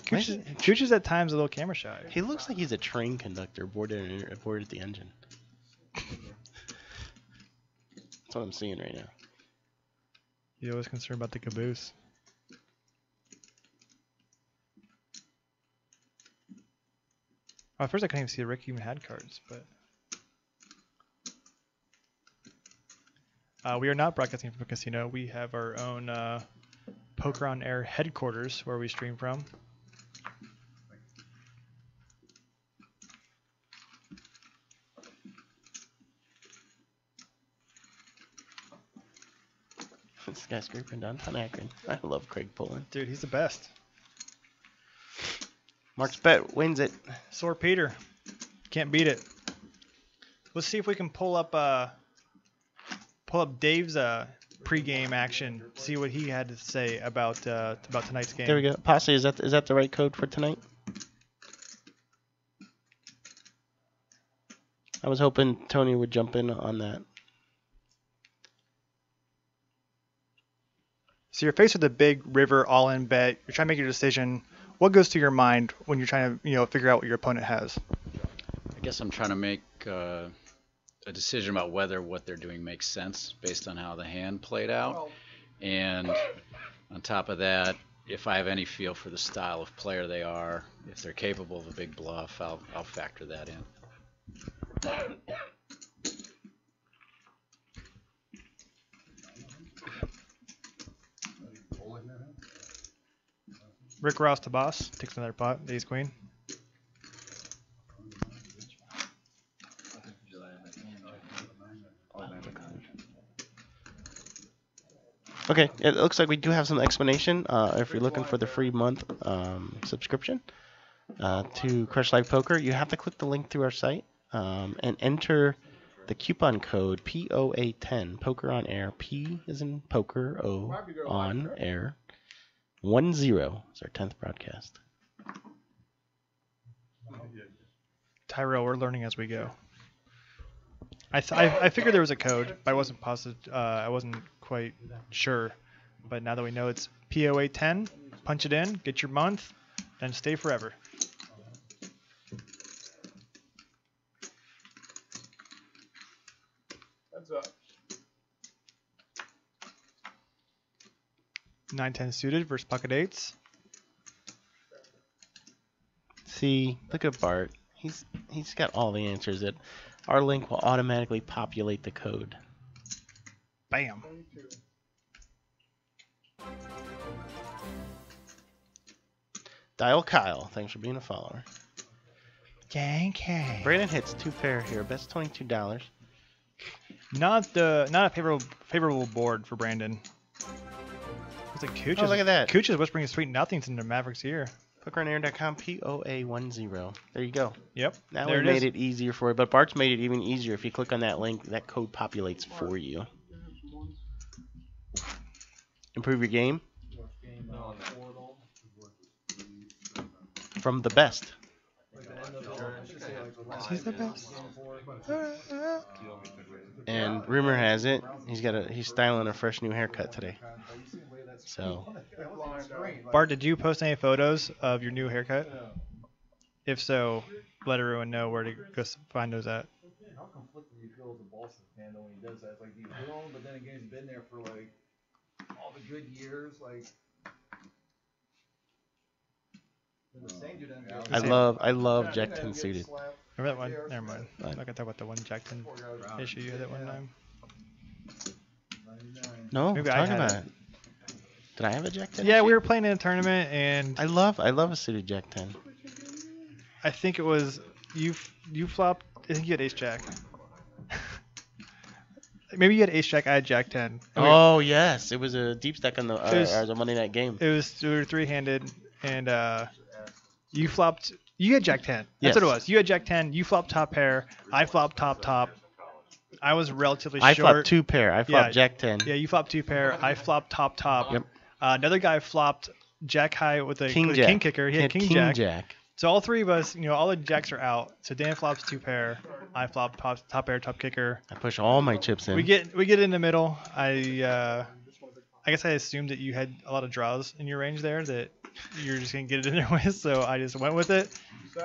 Cooch is at times a little camera shy. He looks like he's a train conductor aboard at the engine. That's what I'm seeing right now. He's always concerned about the caboose. At first I couldn't even see Rick even had cards, but we are not broadcasting from a casino. We have our own Poker on Air headquarters where we stream from. Skyscraper in downtown Akron. I love Craig Pullen. Dude, he's the best. Mark's bet wins it. Sore Peter. Can't beat it. Let's see if we can pull up Dave's pregame action. See what he had to say about tonight's game. There we go. Posse, is that the right code for tonight? I was hoping Tony would jump in on that. So you're faced with a big river all-in bet. You're trying to make your decision. What goes through your mind when you're trying to, figure out what your opponent has? I guess I'm trying to make a decision about whether what they're doing makes sense based on how the hand played out. And on top of that, if I have any feel for the style of player they are, if they're capable of a big bluff, I'll factor that in. Rick Ross to boss. Takes another pot. Ace Queen. Okay, it looks like we do have some explanation. If you're looking for the free month subscription to Crush Live Poker, you have to click the link through our site and enter the coupon code POA10, Poker on Air. P is in poker, O on air. 10 is our 10th broadcast. Tyrell, we're learning as we go. I figured there was a code, but I wasn't positive. I wasn't quite sure. But now that we know it's POA 10, punch it in, get your month, and stay forever. Heads up. 9-10 suited versus pocket eights. See, look at Bart. He's He's got all the answers. That our link will automatically populate the code. Bam. Dial Kyle, thanks for being a follower. Yankee. Brandon hits 2 pair here. Best $22. Not a favorable board for Brandon. Looks like Cooch Oh, look at that. Cooch is whispering sweet nothings into Maverick's ear. PokerOnAir.com POA10. There you go. Yep. Now there we it made is. it easier for you, but Bart's made it even easier. If you click on that link, that code populates for you. Improve your game from the best. He's the best. And rumor has it he's styling a fresh new haircut today. So Bart, did you post any photos of your new haircut? If so, let everyone know where to go find those at. How conflicted do you feel as a Boston fan though when he does that? It's like, do you feel him? But then again, he's been there for like all the good years. Like, the same dude doesn't get I love Jack 10 suited. Remember that one? Never mind. I'm Right. not gonna talk about the one Jack 10 issue you had that one time. No, Maybe I talk had about it. it. Did I have a Jack 10? Yeah, issue? we were playing in a tournament, and I love a suited Jack 10. I think it was you flopped. I think you had Ace Jack. Maybe you had Ace Jack. I had Jack 10. Oh yes, it was a deep stack on the It was- a Monday night game. We were three-handed, and you flopped. You had Jack 10. That's Yes. what it was. You had Jack 10. You flopped top pair. I flopped top. I was relatively I short. flopped 2 pair. I flopped Jack 10. Yeah, you flopped 2 pair. I flopped top. Yep. Another guy flopped Jack high with a King with a Jack. king kicker. He had King Jack. So all three of us, all the jacks are out. So Dan flops 2 pair. I flop top pair, top kicker. I push all my chips in. We get in the middle. I guess I assumed that you had a lot of draws in your range there that you're just gonna get it in there with. So I just went with it,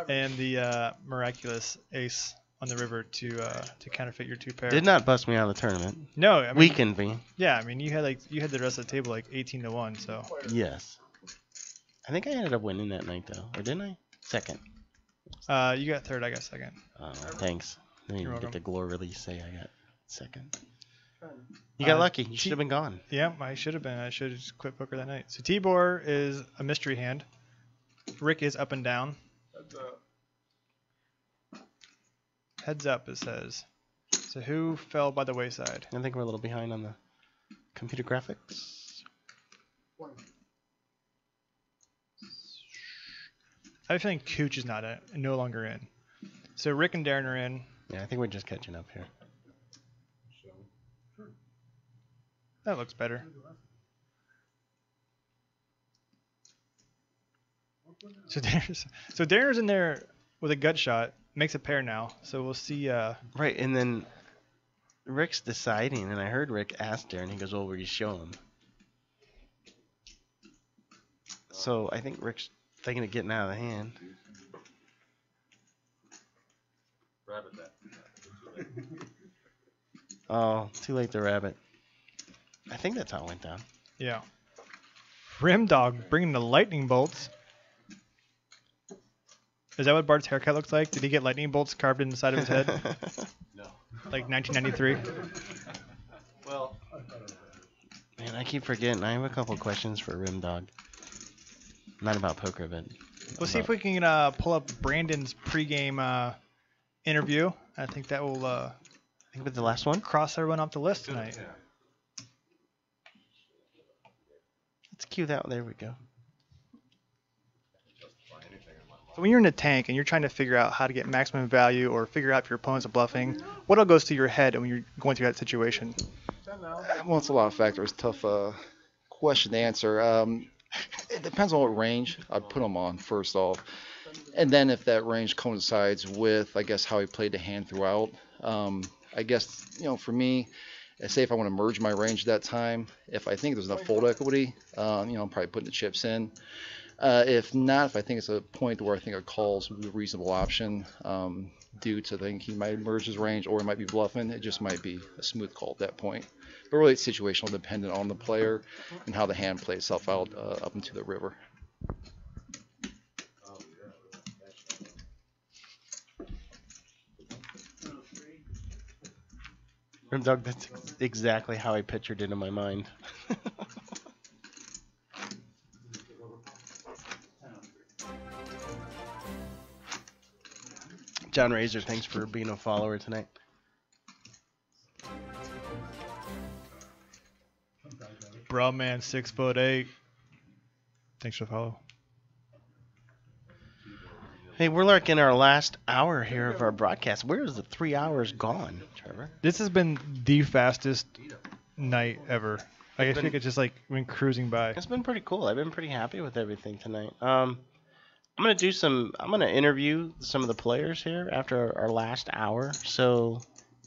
and the miraculous ace on the river to counterfeit your 2 pair. Did not bust me out of the tournament. No, I mean, Weakened me. Yeah, I mean you had the rest of the table like 18-1. So Yes. I think I ended up winning that night though, or didn't I? Second. you got third, I got second. Thanks. I didn't You're even get welcome. the glory release say I got second. You got lucky. You should have been gone. Yeah, I should have been. I should have just quit poker that night. So Tibor is a mystery hand. Rick is up and down. Heads up, it says. So who fell by the wayside? I think we're a little behind on the computer graphics. I have a feeling Cooch is no longer in. So Rick and Darren are in. Yeah, I think we're just catching up here. That looks better. So Darren's in there with a gut shot. Makes a pair now. So we'll see. Right, and then Rick's deciding, and I heard Rick ask Darren. He goes, "Well, will you show him?" So I think Rick's thinking of getting out of the hand. rabbit that. Oh, too late to rabbit. I think that's how it went down. Yeah. Rim Dog bringing the lightning bolts. Is that what Bart's haircut looks like? Did he get lightning bolts carved in the side of his head? No. Like 1993? Well, Man, I keep forgetting. I have a couple questions for Rim Dog. Not about poker, but We'll see if we can pull up Brandon's pregame interview. I think that will I think with the last one. cross everyone off the list tonight. Let's cue that. There we go. So when you're in a tank and you're trying to figure out how to get maximum value or figure out if your opponent's bluffing, what all goes through your head when you're going through that situation? Well, it's a lot of factors. Tough question to answer. It depends on what range I put him on, first off. And then if that range coincides with, I guess, how he played the hand throughout. I guess, for me, say if I want to merge my range at that time, if I think there's enough fold equity, I'm probably putting the chips in. If not, if I think it's a point where I think a call's a reasonable option, due to think he might merge his range or he might be bluffing, it just might be a smooth call at that point. But really, it's situational, dependent on the player and how the hand plays itself out up into the river. Doug, that's exactly how I pictured it in my mind. John Razor, thanks for being a follower tonight. Brahman 6'8". Thanks for the follow. Hey, we're like in our last hour here of our broadcast. Where is the 3 hours gone, Trevor? This has been the fastest night ever. I think it's just like been cruising by. It's been pretty cool. I've been pretty happy with everything tonight. I'm gonna interview some of the players here after our last hour. So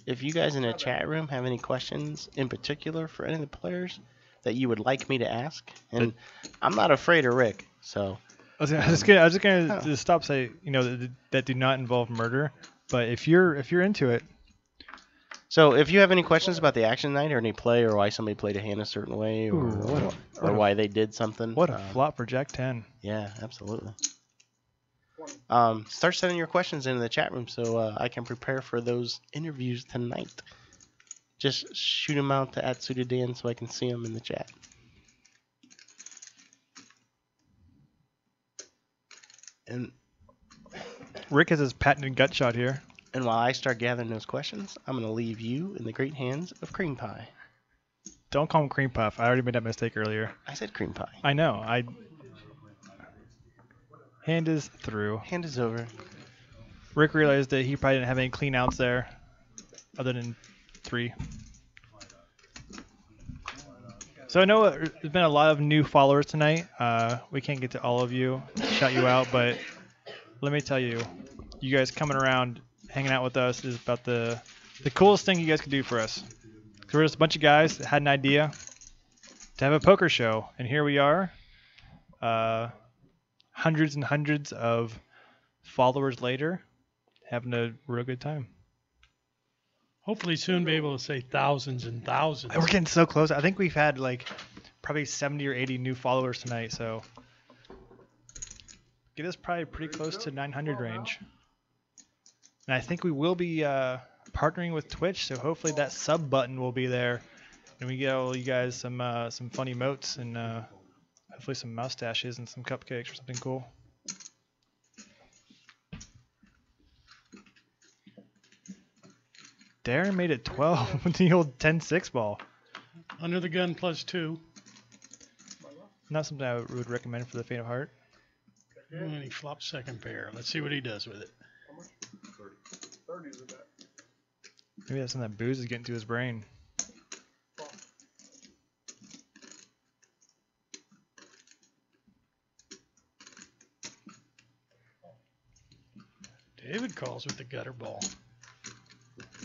if you guys in the chat room have any questions in particular for any of the players that you would like me to ask, and I'm not afraid of Rick, so. I was just gonna stop say that do not involve murder, but if you're into it. So if you have any questions about the action tonight or any play or why somebody played a hand a certain way or why they did something. What a flop for Jack 10. Yeah, absolutely. Start sending your questions into the chat room so I can prepare for those interviews tonight. Just shoot them out to @Suited so I can see them in the chat. And Rick has his patented gut shot here. And while I start gathering those questions, I'm going to leave you in the great hands of Cream Pie. Don't call him Cream Puff. I already made that mistake earlier. I said Cream Pie. I know. Hand is through. Hand is over. Rick realized that he probably didn't have any clean outs there other than 3. So I know there's been a lot of new followers tonight. We can't get to all of you, shout you out, but let me tell you, you guys coming around, hanging out with us is about the coolest thing you guys could do for us. So we're just a bunch of guys that had an idea to have a poker show, and here we are, hundreds and hundreds of followers later, having a real good time. Hopefully soon be able to say thousands and thousands. We're getting so close. I think we've had like probably 70 or 80 new followers tonight, so get us probably pretty close to 900 range. And I think we will be partnering with Twitch, so hopefully that sub button will be there, and we get all you guys some funny emotes and hopefully some mustaches and some cupcakes or something cool. Darren made it 12 with the old 10-6 ball. Under the gun +2. Not something I would recommend for the faint of heart. And he flops second pair. Let's see what he does with it. 30 is a bet. Maybe that's some of that booze is getting to his brain. David calls with the gutter ball.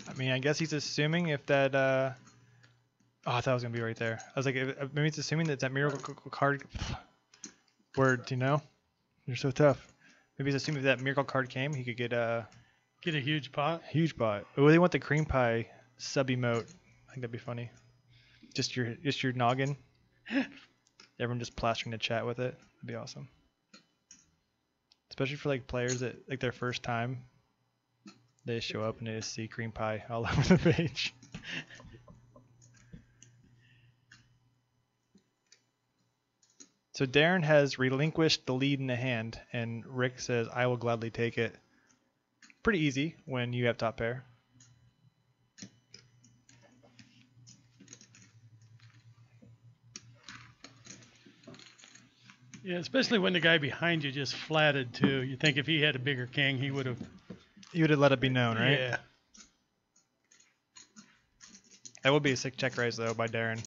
I mean, I guess he's assuming if that. Oh, I thought it was gonna be right there. I was like, maybe he's assuming that miracle card. Word, you're so tough. Maybe he's assuming if that miracle card came, he could get a huge pot. Huge pot. Oh, they want the cream pie sub emote. I think that'd be funny. Just your noggin. Everyone just plastering the chat with it. That'd be awesome. Especially for like players that like their first time. They just show up and they just see cream pie all over the page. So Darren has relinquished the lead in the hand, and Rick says, I will gladly take it. Pretty easy when you have top pair. Yeah, especially when the guy behind you just flatted too. You think if he had a bigger king, he would have... You would have let it be known, right? Yeah. That would be a sick check raise, though, by Darren.